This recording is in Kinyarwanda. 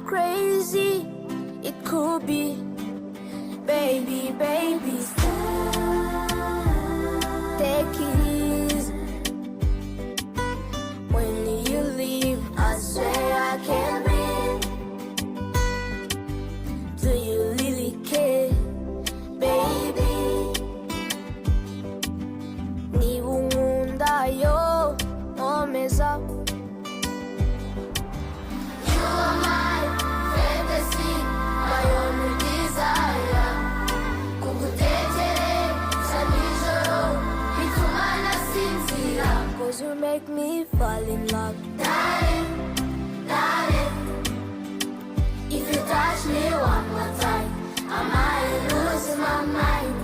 crazy it could be. Baby, baby, take it easy. When you leave, I swear I can't breathe. Do you really care, baby? Niba unkunda yo nkomeza. You are my fantasy, my only desire. Kugutekereza nijoro bituma nasinzira. 'Cause you make me fall in love. Darling, darling, if you touch me one more time, I might lose my mind.